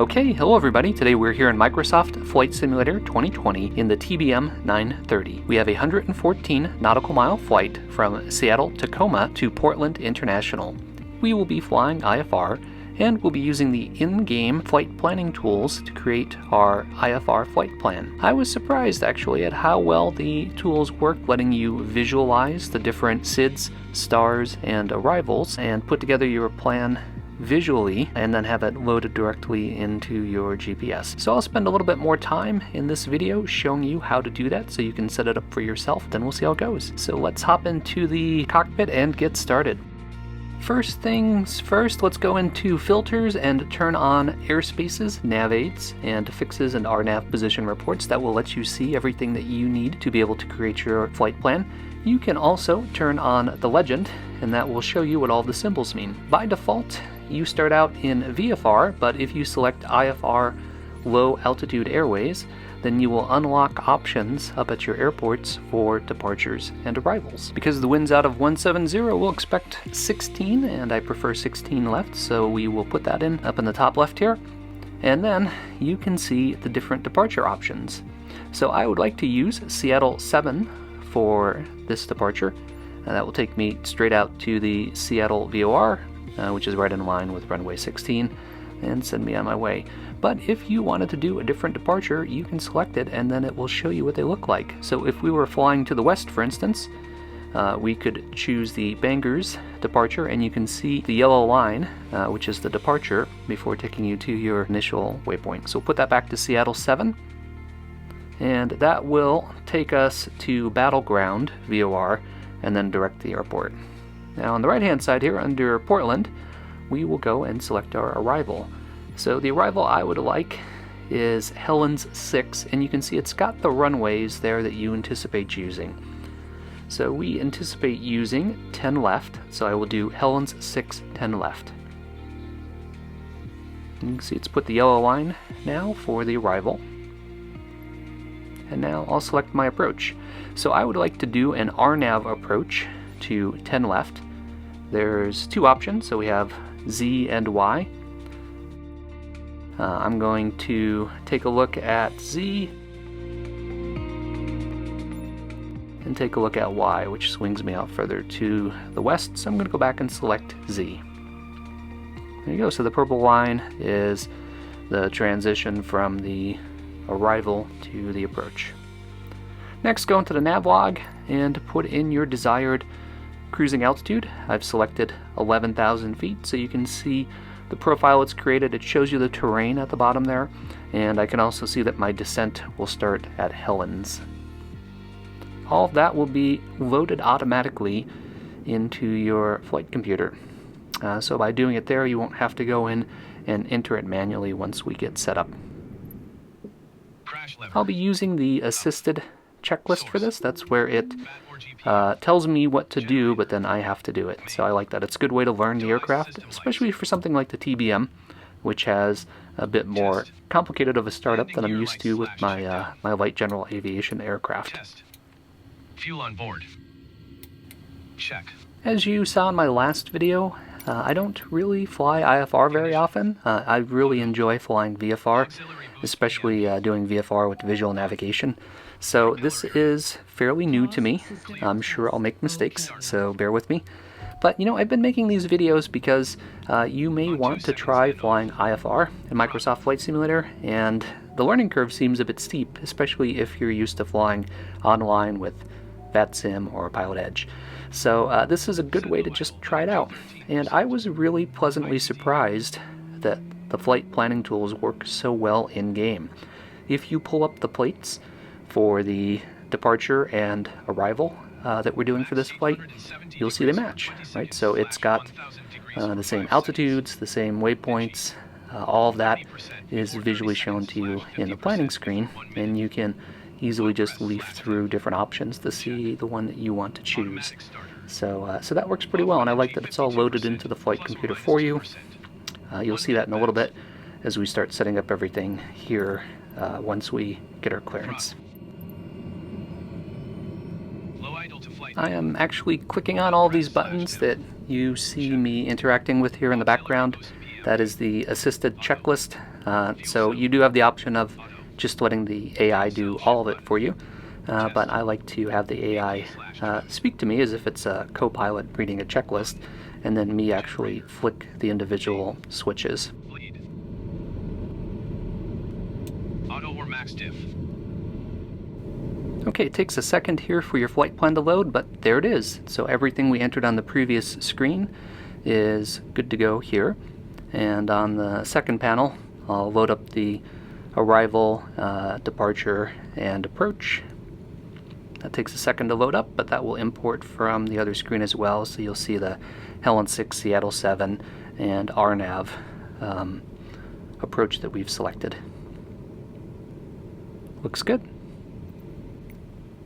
Okay, hello everybody. Today we're here in Microsoft Flight Simulator 2020 in the TBM 930. We have a 114 nautical mile flight from Seattle-Tacoma to Portland International. We will be flying IFR and we'll be using the in-game flight planning tools to create our IFR flight plan. I was surprised actually at how well the tools work, letting you visualize the different SIDs, stars, and arrivals and put together your plan visually and then have it loaded directly into your GPS. So I'll spend a little bit more time in this video showing you how to do that so you can set it up for yourself, then we'll see how it goes. So let's hop into the cockpit and get started. First things first, let's go into filters and turn on airspaces, nav aids, and fixes and RNAV position reports. That will let you see everything that you need to be able to create your flight plan. You can also turn on the legend, and that will show you what all the symbols mean. By default, you start out in VFR, but if you select IFR low altitude airways, then you will unlock options up at your airports for departures and arrivals. Because the wind's out of 170, we'll expect 16, and I prefer 16 left, so we will put that in up in the top left here. And then you can see the different departure options. So I would like to use Seattle 7 for this departure. That will take me straight out to the Seattle VOR, which is right in line with runway 16, and send me on my way. But if you wanted to do a different departure, you can select it and then it will show you what they look like. So if we were flying to the west, for instance, we could choose the Bangors departure, and you can see the yellow line, which is the departure, before taking you to your initial waypoint. So put that back to Seattle 7, and that will take us to Battleground VOR and then direct the airport. Now on the right hand side here under Portland, we will go and select our arrival. So the arrival I would like is Helens 6, and you can see it's got the runways there that you anticipate using. So we anticipate using 10 left, so I will do Helens 6, 10 left. You can see it's put the yellow line now for the arrival. And now I'll select my approach. So I would like to do an RNAV approach to 10 left. There's two options, so we have Z and Y. I'm going to take a look at Z and take a look at Y, which swings me out further to the west, so I'm going to go back and select Z. There you go, so the purple line is the transition from the arrival to the approach. Next, go into the nav log and put in your desired cruising altitude. I've selected 11,000 feet, so you can see the profile it's created. It shows you the terrain at the bottom there, and I can also see that my descent will start at Helens. All of that will be loaded automatically into your flight computer. So by doing it there, you won't have to go in and enter it manually once we get set up. I'll be using the assisted checklist for this. That's where it tells me what to do, but then I have to do it. So I like that. It's a good way to learn the aircraft, especially for something like the TBM, which has a bit more complicated of a startup than I'm used to with my my light general aviation aircraft. Fuel on board. Check. As you saw in my last video, I don't really fly IFR very often. I really enjoy flying VFR, especially doing VFR with visual navigation. So this is fairly new to me. I'm sure I'll make mistakes, so bear with me. But you know, I've been making these videos because you may want to try flying IFR in Microsoft Flight Simulator, and the learning curve seems a bit steep, especially if you're used to flying online with VATSIM or Pilot Edge. So this is a good way to just try it out. And I was really pleasantly surprised that the flight planning tools work so well in-game. If you pull up the plates for the departure and arrival that we're doing for this flight, you'll see they match, right? So it's got the same altitudes, the same waypoints, all of that is visually shown to you in the planning screen, and you can easily just leaf through different options to see the one that you want to choose. So that works pretty well, and I like that it's all loaded into the flight computer for you. You'll see that in a little bit as we start setting up everything here once we get our clearance. I am actually clicking on all these buttons that you see me interacting with here in the background. That is the assisted checklist So you do have the option of just letting the AI do all of it for you, but I like to have the AI speak to me as if it's a co-pilot reading a checklist, and then me actually flick the individual switches. Lead. Auto or max diff. Okay, it takes a second here for your flight plan to load, but there it is. So everything we entered on the previous screen is good to go here. And on the second panel, I'll load up the arrival, departure, and approach. That takes a second to load up, but that will import from the other screen as well. So you'll see the Helen 6, Seattle 7, and RNAV approach that we've selected. Looks good.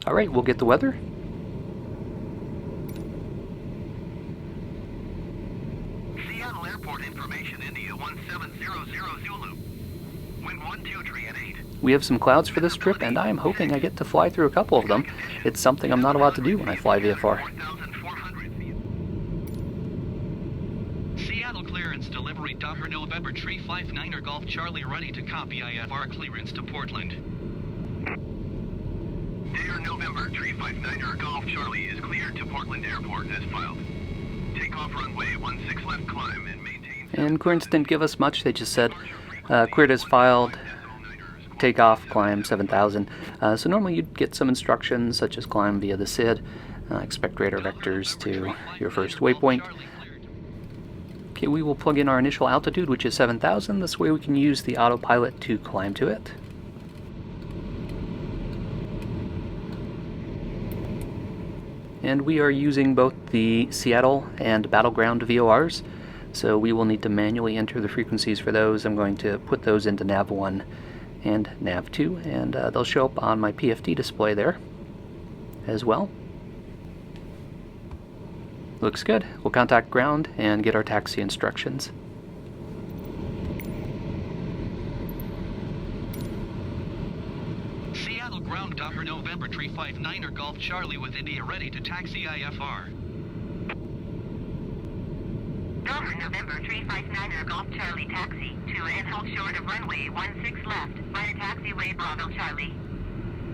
All right, we'll get the weather. Seattle Airport information, India 1700 Zulu. Wind 123 8. We have some clouds for this trip, and I'm hoping I get to fly through a couple of them. It's something I'm not allowed to do when I fly VFR. Seattle clearance delivery Daher November 359er Golf Charlie ready to copy IFR clearance to Portland. Daher November 359er Golf Charlie is cleared to Portland Airport as filed. Takeoff runway 16 left climb and maintain. And clearance didn't give us much. They just said cleared as filed, takeoff, climb 7,000. So normally you'd get some instructions such as climb via the SID, expect radar vectors to your first waypoint. Okay, we will plug in our initial altitude, which is 7,000. This way we can use the autopilot to climb to it. And we are using both the Seattle and Battleground VORs, so we will need to manually enter the frequencies for those. I'm going to put those into nav1 and nav2, and they'll show up on my PFD display there as well. Looks good. We'll contact ground and get our taxi instructions. Seattle ground Daher November 359er Golf Charlie with India ready to taxi IFR. Daher November 359er Golf Charlie taxi to and hold short of runway 16 left via taxiway Bravo Charlie.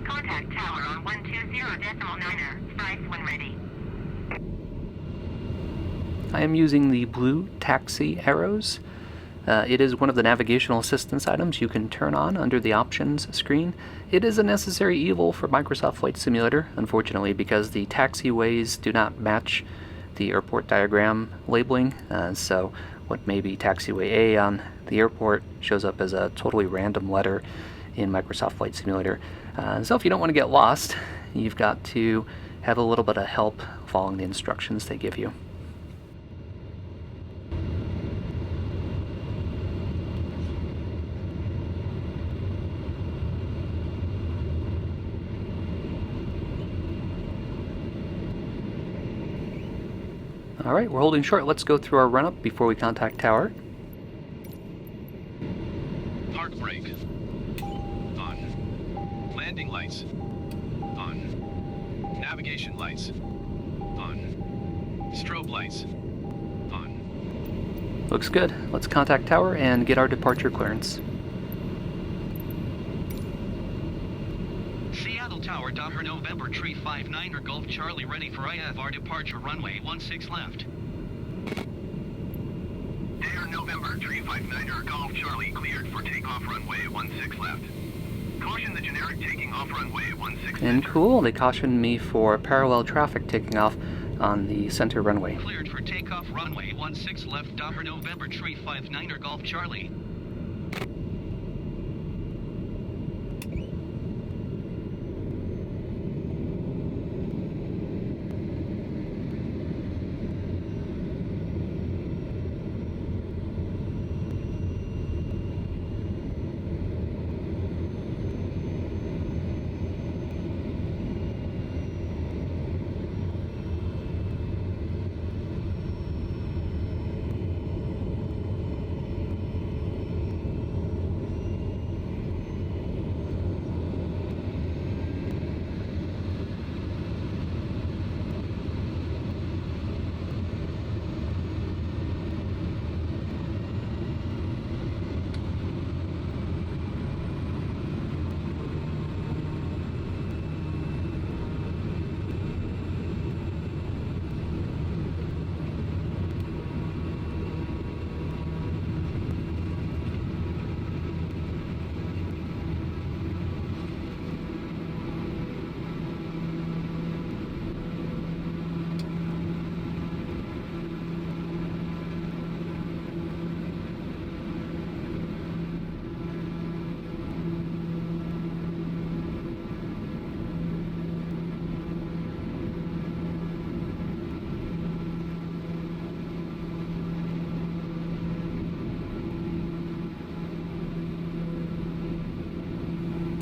Contact tower on 120.9er, price when ready. I am using the blue taxi arrows. It is one of the navigational assistance items you can turn on under the options screen. It is a necessary evil for Microsoft Flight Simulator, unfortunately, because the taxiways do not match the airport diagram labeling. So what may be taxiway A on the airport shows up as a totally random letter in Microsoft Flight Simulator. So if you don't want to get lost, you've got to have a little bit of help following the instructions they give you. All right, we're holding short. Let's go through our run-up before we contact tower. Park brake. On. Landing lights. On. Navigation lights. On. Strobe lights. On. Looks good. Let's contact tower and get our departure clearance. Seattle Tower Daher November 359er Golf Charlie ready for IFR departure runway 16 left. Daher November 359er Golf Charlie cleared for takeoff runway 16 left. Caution the generic taking off runway 16. And cool, they cautioned me for parallel traffic taking off on the center runway. Cleared for takeoff runway 16 left Daher November 359er Golf Charlie.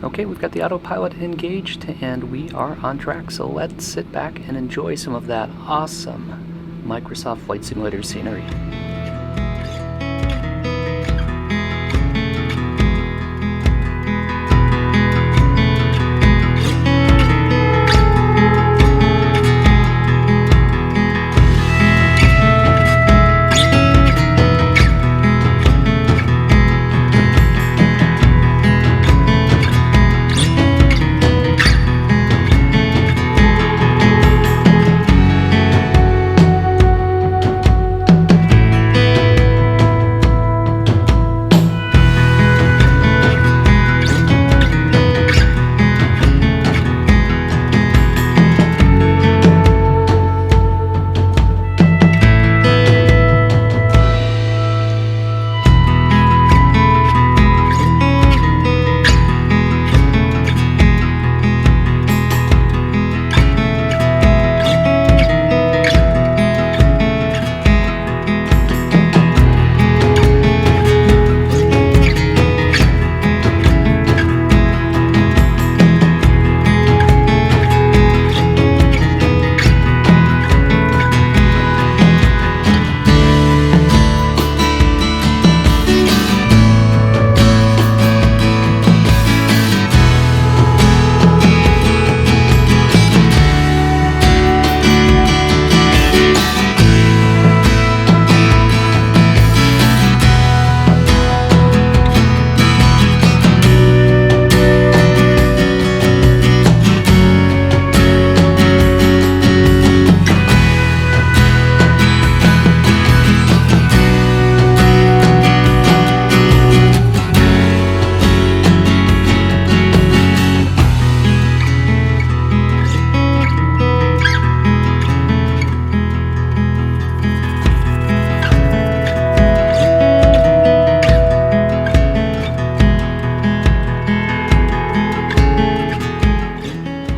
Okay, we've got the autopilot engaged and we are on track, so let's sit back and enjoy some of that awesome Microsoft Flight Simulator scenery.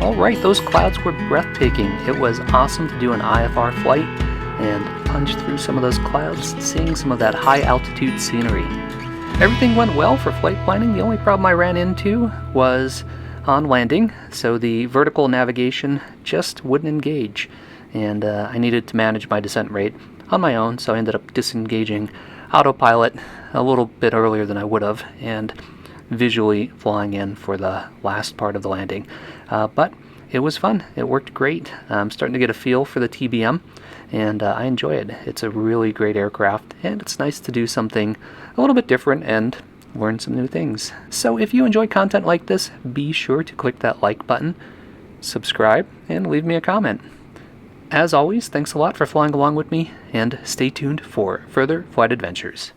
Alright, those clouds were breathtaking. It was awesome to do an IFR flight and punch through some of those clouds, seeing some of that high altitude scenery. Everything went well for flight planning. The only problem I ran into was on landing, so the vertical navigation just wouldn't engage, and I needed to manage my descent rate on my own, so I ended up disengaging autopilot a little bit earlier than I would have, and visually flying in for the last part of the landing. But it was fun. It worked great. I'm starting to get a feel for the TBM, and I enjoy it. It's a really great aircraft, and it's nice to do something a little bit different and learn some new things. So if you enjoy content like this, be sure to click that like button, subscribe, and leave me a comment. As always, thanks a lot for flying along with me, and stay tuned for further flight adventures.